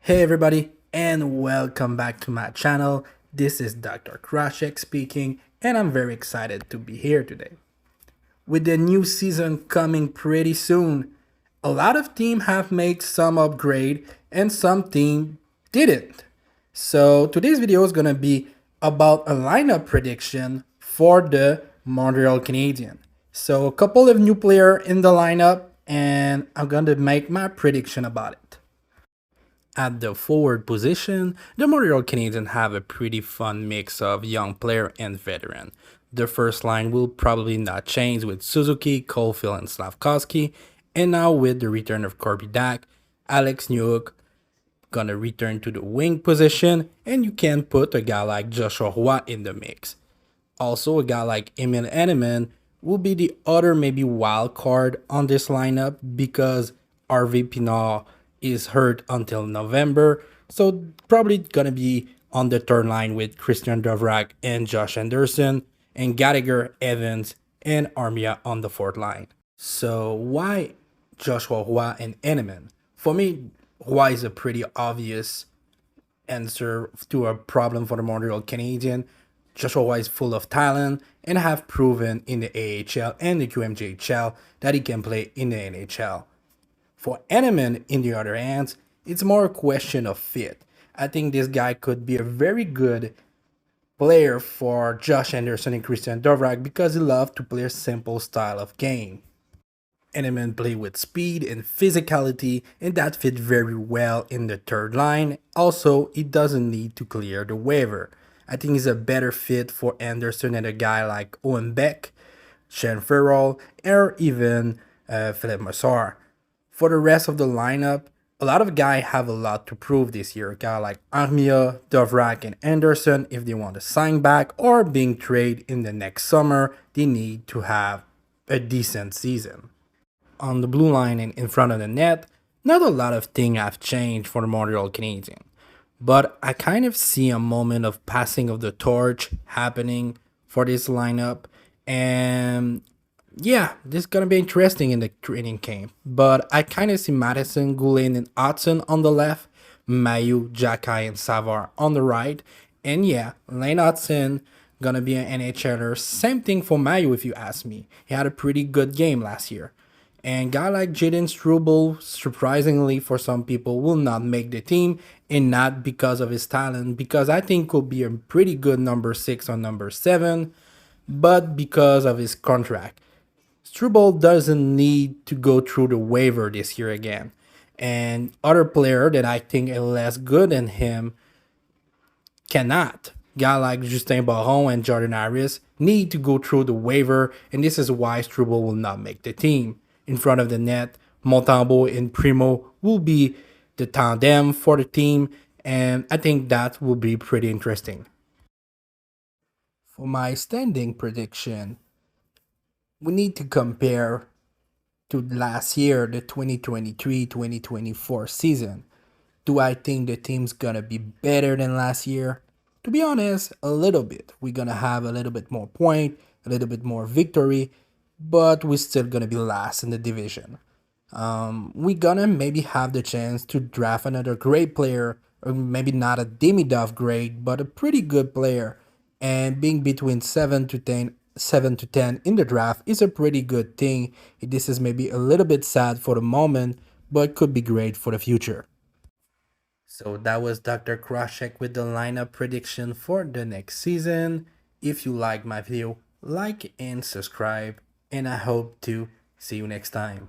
Hey everybody, and welcome back to my channel. This is Dr. Krashek speaking, and I'm very excited to be here today. With the new season coming pretty soon, a lot of teams have made some upgrade and some team didn't. So today's video is gonna be about a lineup prediction for the Montreal Canadiens. So a couple of new players in the lineup, and I'm gonna make my prediction about it. At the forward position, the Montreal Canadiens have a pretty fun mix of young player and veteran. The first line will probably not change with Suzuki, Caulfield, and Slavkovsky, and now with the return of Corby Dak, Alex Newhook gonna return to the wing position, and you can put a guy like Joshua Roy in the mix. Also, a guy like Emil Henneman will be the other maybe wild card on this lineup because RV Pinard is hurt until November. So probably gonna be on the third line with Christian Dovrak and Josh Anderson and Gallagher, Evans, and Armia on the fourth line. So why Joshua Roy and Henneman? For me, Roy is a pretty obvious answer to a problem for the Montreal Canadiens. Joshua Roy is full of talent and have proven in the AHL and the QMJHL that he can play in the NHL. For Henneman, in the other hand, it's more a question of fit. I think this guy could be a very good player for Josh Anderson and Christian Dovrak because he loves to play a simple style of game. Henneman play with speed and physicality, and that fit very well in the third line. Also, he doesn't need to clear the waiver. I think he's a better fit for Anderson than a guy like Owen Beck, Shane Farrell, or even Philip Massar. For the rest of the lineup, a lot of guys have a lot to prove this year. A guy like Armia, Dovrak, and Anderson, if they want to sign back or being traded in the next summer, they need to have a decent season. On the blue line and in front of the net, not a lot of things have changed for the Montreal Canadiens. But I kind of see a moment of passing of the torch happening for this lineup. And yeah, this is gonna be interesting in the training camp. But I kind of see Madison, Goulet, and Hudson on the left, Mayu, Jacky, and Savard on the right. And yeah, Lane Hudson gonna be an NHLer. Same thing for Mayu if you ask me. He had a pretty good game last year. And guy like Jaden Struble, surprisingly for some people, will not make the team, and not because of his talent, because I think will be a pretty good number 6 or number 7, but because of his contract. Struble doesn't need to go through the waiver this year again. And other player that I think are less good than him cannot. Guy like Justin Baron and Jordan Harris need to go through the waiver, and this is why Struble will not make the team. In front of the net, Montembeault and Primo will be the tandem for the team, and I think that will be pretty interesting. For my standing prediction, we need to compare to last year, the 2023-2024 season. Do I think the team's gonna be better than last year? To be honest, a little bit. We're gonna have a little bit more point, a little bit more victory, but we're still gonna be last in the division. We're gonna maybe have the chance to draft another great player, or maybe not a Demidov great, but a pretty good player. And being between 7 to 10 in the draft is a pretty good thing. This is maybe a little bit sad for the moment, but could be great for the future. So that was Dr. Krashek with the lineup prediction for the next season. If you like my video, like and subscribe, and I hope to see you next time.